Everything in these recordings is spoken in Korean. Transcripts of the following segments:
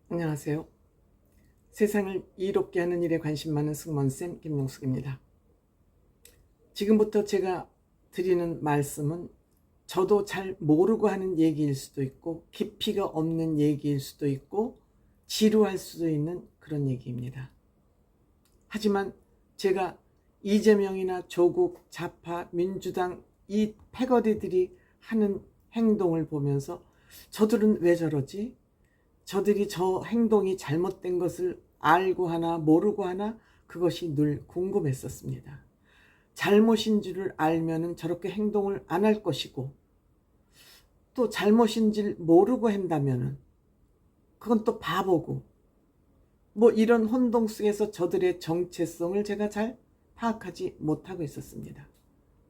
안녕하세요. 세상을 이롭게 하는 일에 관심 많은 승무원쌤 김용숙입니다. 지금부터 제가 드리는 말씀은 저도 잘 모르고 하는 얘기일 수도 있고 깊이가 없는 얘기일 수도 있고 지루할 수도 있는 그런 얘기입니다. 하지만 제가 이재명이나 조국, 좌파, 민주당 이 패거리들이 하는 행동을 보면서 저들은 왜 저러지? 저들이 저 행동이 잘못된 것을 알고 하나 모르고 하나 그것이 늘 궁금했었습니다. 잘못인 줄을 알면은 저렇게 행동을 안 할 것이고 또 잘못인 줄 모르고 한다면은 그건 또 바보고 뭐 이런 혼동 속에서 저들의 정체성을 제가 잘 파악하지 못하고 있었습니다.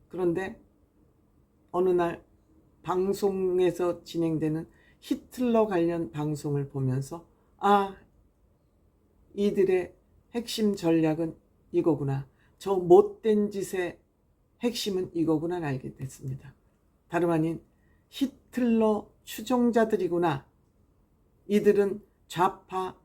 그런데 어느 날 방송에서 진행되는 히틀러 관련 방송을 보면서 이들의 핵심 전략은 이거구나. 저 못된 짓의 핵심은 이거구나 알게 됐습니다. 다름 아닌 히틀러 추종자들이구나. 이들은 좌파,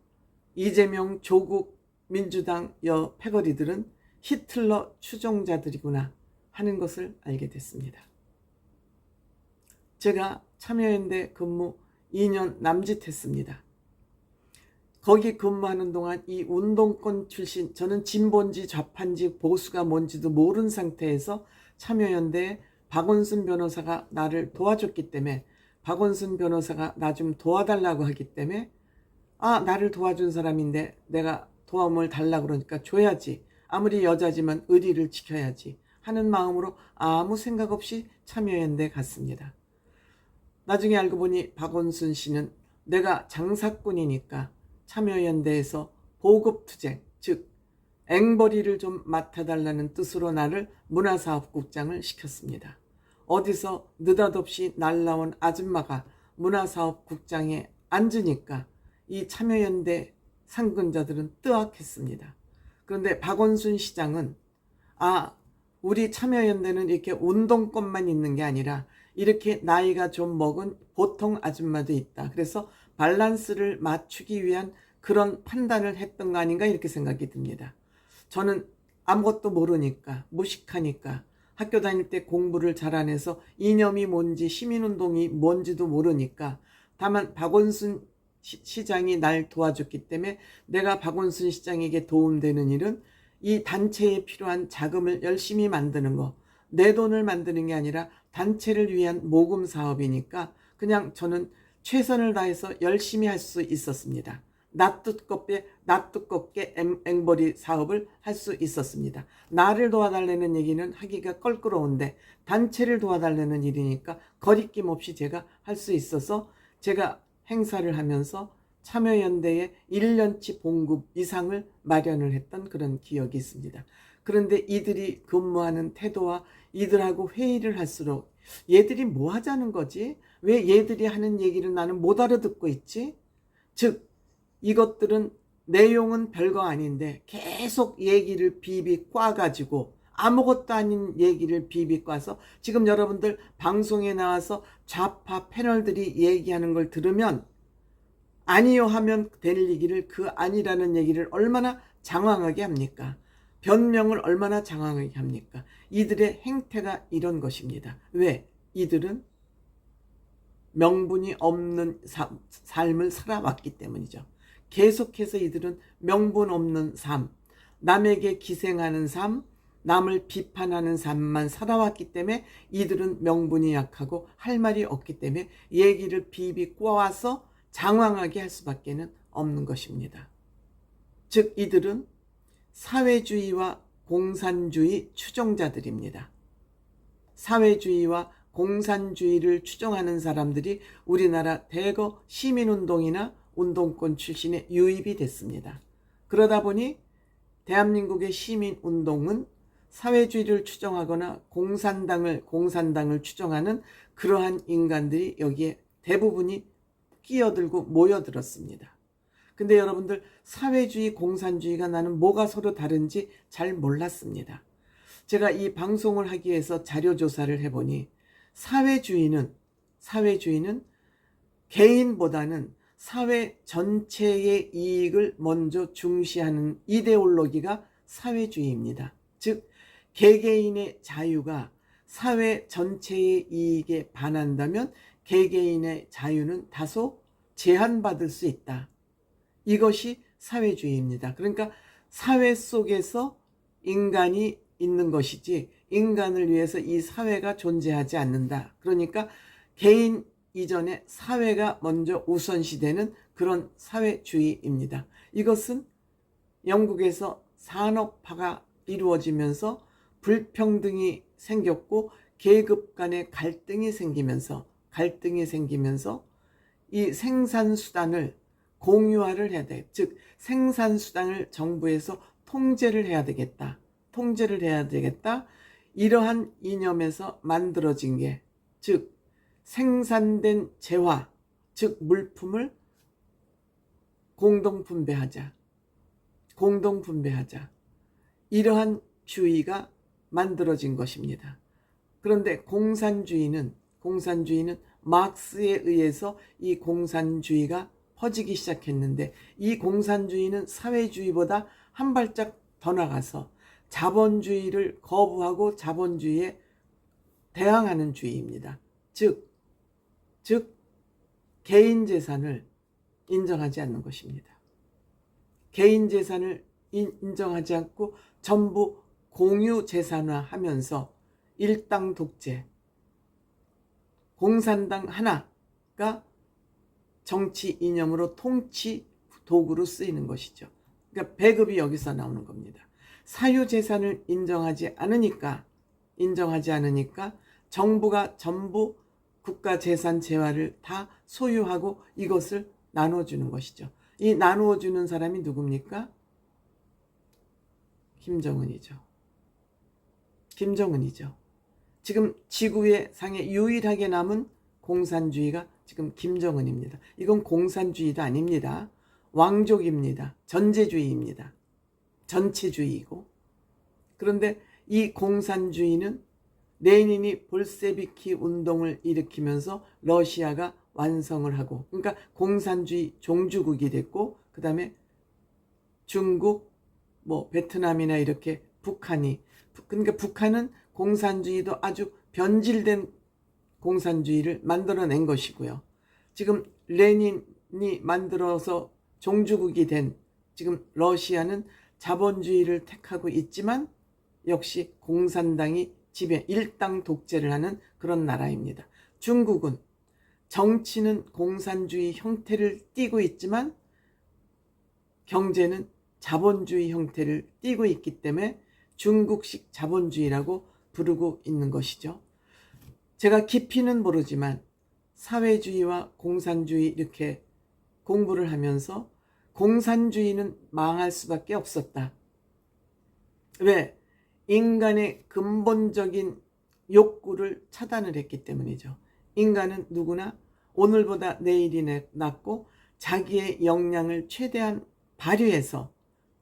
이재명, 조국, 민주당 여 패거리들은 히틀러 추종자들이구나 하는 것을 알게 됐습니다. 제가 참여연대 근무 2년 남짓했습니다. 거기 근무하는 동안 이 운동권 출신, 저는 진보인지 좌파인지 보수가 뭔지도 모르는 상태에서 참여연대에 박원순 변호사가 나를 도와줬기 때문에, 박원순 변호사가 나 좀 도와달라고 하기 때문에 나를 도와준 사람인데 내가 도움을 달라고 그러니까 줘야지, 아무리 여자지만 의리를 지켜야지 하는 마음으로 아무 생각 없이 참여연대에 갔습니다. 나중에 알고 보니 박원순 씨는 내가 장사꾼이니까 참여연대에서 보급투쟁, 즉 앵벌이를 좀 맡아달라는 뜻으로 나를 문화사업국장을 시켰습니다. 어디서 느닷없이 날라온 아줌마가 문화사업국장에 앉으니까 이 참여연대 상근자들은 뜨악했습니다. 그런데 박원순 시장은 우리 참여연대는 이렇게 운동권만 있는 게 아니라 이렇게 나이가 좀 먹은 보통 아줌마도 있다. 그래서 밸런스를 맞추기 위한 그런 판단을 했던 거 아닌가 이렇게 생각이 듭니다. 저는 아무것도 모르니까, 무식하니까, 학교 다닐 때 공부를 잘 안 해서 이념이 뭔지 시민운동이 뭔지도 모르니까, 다만 박원순 시장이 날 도와줬기 때문에 내가 박원순 시장에게 도움되는 일은 이 단체에 필요한 자금을 열심히 만드는 거, 내 돈을 만드는 게 아니라 단체를 위한 모금 사업이니까 그냥 저는 최선을 다해서 열심히 할 수 있었습니다. 낯두껍게 앵벌이 사업을 할 수 있었습니다. 나를 도와달라는 얘기는 하기가 껄끄러운데 단체를 도와달라는 일이니까 거리낌 없이 제가 할 수 있어서 제가 행사를 하면서 참여연대에 1년치 봉급 이상을 마련을 했던 그런 기억이 있습니다. 그런데 이들이 근무하는 태도와 이들하고 회의를 할수록 얘들이 뭐 하자는 거지? 왜 얘들이 하는 얘기를 나는 못 알아듣고 있지? 즉 이것들은 내용은 별거 아닌데 계속 얘기를 비비 꽈가지고 아무것도 아닌 얘기를 비비 꽈서 지금 여러분들 방송에 나와서 좌파 패널들이 얘기하는 걸 들으면 아니요 하면 될 얘기를 그 아니라는 얘기를 얼마나 장황하게 합니까? 변명을 얼마나 장황하게 합니까? 이들의 행태가 이런 것입니다. 왜? 이들은 명분이 없는 삶을 살아왔기 때문이죠. 계속해서 이들은 명분 없는 삶, 남에게 기생하는 삶, 남을 비판하는 삶만 살아왔기 때문에 이들은 명분이 약하고 할 말이 없기 때문에 얘기를 비비 꼬아서 장황하게 할 수밖에 없는 것입니다. 즉 이들은 사회주의와 공산주의 추종자들입니다. 사회주의와 공산주의를 추종하는 사람들이 우리나라 대거 시민운동이나 운동권 출신에 유입이 됐습니다. 그러다 보니 대한민국의 시민운동은 사회주의를 추종하거나 공산당을 추종하는 그러한 인간들이 여기에 대부분이 끼어들고 모여들었습니다. 근데 여러분들 사회주의, 공산주의가 나는 뭐가 서로 다른지 잘 몰랐습니다. 제가 이 방송을 하기 위해서 자료조사를 해보니 사회주의는 개인보다는 사회 전체의 이익을 먼저 중시하는 이데올로기가 사회주의입니다. 즉 개개인의 자유가 사회 전체의 이익에 반한다면 개개인의 자유는 다소 제한받을 수 있다. 이것이 사회주의입니다. 그러니까 사회 속에서 인간이 있는 것이지 인간을 위해서 이 사회가 존재하지 않는다. 그러니까 개인 이전에 사회가 먼저 우선시되는 그런 사회주의입니다. 이것은 영국에서 산업화가 이루어지면서 불평등이 생겼고 계급 간의 갈등이 생기면서 이 생산수단을 공유화를 해야 돼. 즉 생산수단을 정부에서 통제를 해야 되겠다. 이러한 이념에서 만들어진 게 즉 생산된 재화, 즉 물품을 공동분배하자. 이러한 주의가 만들어진 것입니다. 그런데 공산주의는 마크스에 의해서 이 공산주의가 퍼지기 시작했는데 이 공산주의는 사회주의보다 한 발짝 더 나가서 자본주의를 거부하고 자본주의에 대항하는 주의입니다. 즉 개인 재산을 인정하지 않는 것입니다. 개인 재산을 인정하지 않고 전부 공유 재산화하면서 일당 독재, 공산당 하나가 정치 이념으로 통치 도구로 쓰이는 것이죠. 그러니까 배급이 여기서 나오는 겁니다. 사유재산을 인정하지 않으니까 정부가 전부 국가재산 재화를 다 소유하고 이것을 나눠주는 것이죠. 이 나누어주는 사람이 누굽니까? 김정은이죠. 지금 지구의 상에 유일하게 남은 공산주의가 지금 김정은입니다. 이건 공산주의도 아닙니다. 왕족입니다. 전제주의입니다. 전체주의이고. 그런데 이 공산주의는 레닌이 볼세비키 운동을 일으키면서 러시아가 완성을 하고, 그러니까 공산주의 종주국이 됐고, 그 다음에 중국, 베트남이나 이렇게 그러니까 북한은 공산주의도 아주 변질된 공산주의를 만들어낸 것이고요. 지금 레닌이 만들어서 종주국이 된 지금 러시아는 자본주의를 택하고 있지만 역시 공산당이 지배, 일당 독재를 하는 그런 나라입니다. 중국은 정치는 공산주의 형태를 띠고 있지만 경제는 자본주의 형태를 띠고 있기 때문에 중국식 자본주의라고 부르고 있는 것이죠. 제가 깊이는 모르지만 사회주의와 공산주의 이렇게 공부를 하면서 공산주의는 망할 수밖에 없었다. 왜? 인간의 근본적인 욕구를 차단을 했기 때문이죠. 인간은 누구나 오늘보다 내일이 낫고 자기의 역량을 최대한 발휘해서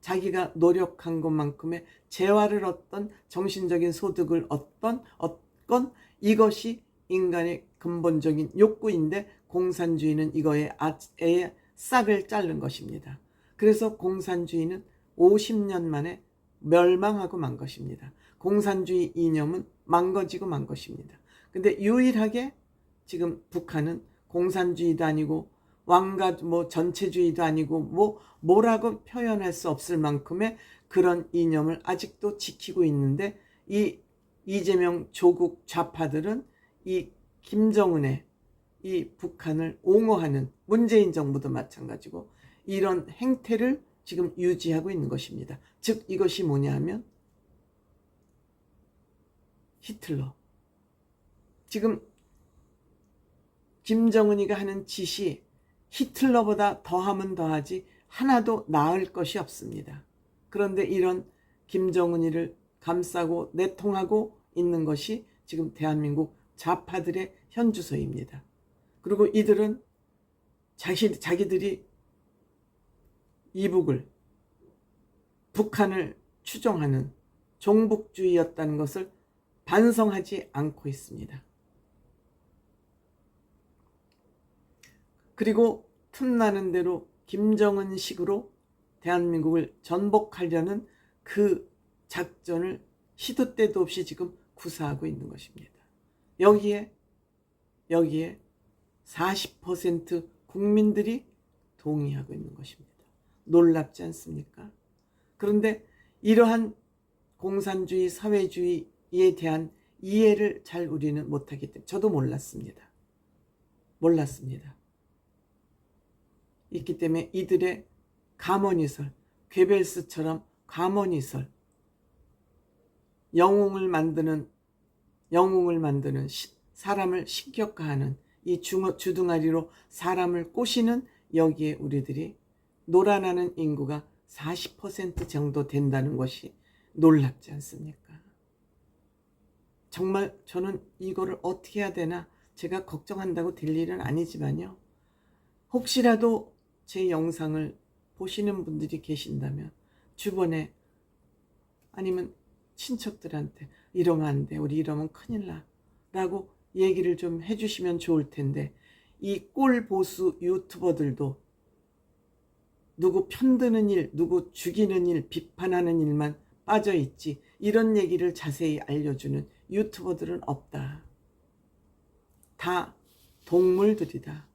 자기가 노력한 것만큼의 재화를 얻던 정신적인 소득을 얻건 이것이 인간의 근본적인 욕구인데 공산주의는 이거에 싹을 자른 것입니다. 그래서 공산주의는 50년 만에 멸망하고 만 것입니다. 공산주의 이념은 망가지고 만 것입니다. 근데 유일하게 지금 북한은 공산주의도 아니고 왕가 전체주의도 아니고 뭐라고 표현할 수 없을 만큼의 그런 이념을 아직도 지키고 있는데 이 이재명 조국 좌파들은 이 김정은의 이 북한을 옹호하는 문재인 정부도 마찬가지고 이런 행태를 지금 유지하고 있는 것입니다. 즉 이것이 뭐냐 하면 히틀러. 지금 김정은이가 하는 짓이 히틀러보다 더하면 더하지 하나도 나을 것이 없습니다. 그런데 이런 김정은이를 감싸고 내통하고 있는 것이 지금 대한민국 좌파들의 현주소입니다. 그리고 이들은 자기들이 이북을 북한을 추종하는 종북주의였다는 것을 반성하지 않고 있습니다. 그리고 틈나는 대로 김정은식으로 대한민국을 전복하려는 그 작전을 시도 때도 없이 지금 구사하고 있는 것입니다. 여기에 40% 국민들이 동의하고 있는 것입니다. 놀랍지 않습니까? 그런데 이러한 공산주의, 사회주의에 대한 이해를 잘 우리는 못하기 때문에 저도 몰랐습니다. 있기 때문에 이들의 가문이설, 괴벨스처럼 가문이설, 영웅을 만드는 사람을 신격화하는 이 주둥아리로 사람을 꼬시는 여기에 우리들이 놀아나는 인구가 40% 정도 된다는 것이 놀랍지 않습니까? 정말 저는 이거를 어떻게 해야 되나 제가 걱정한다고 될 일은 아니지만요. 혹시라도 제 영상을 보시는 분들이 계신다면 주변에 아니면 친척들한테 이러면 안 돼, 우리 이러면 큰일 나 라고 얘기를 좀 해주시면 좋을 텐데 이 꼴보수 유튜버들도 누구 편드는 일, 누구 죽이는 일, 비판하는 일만 빠져있지 이런 얘기를 자세히 알려주는 유튜버들은 없다. 다 동물들이다.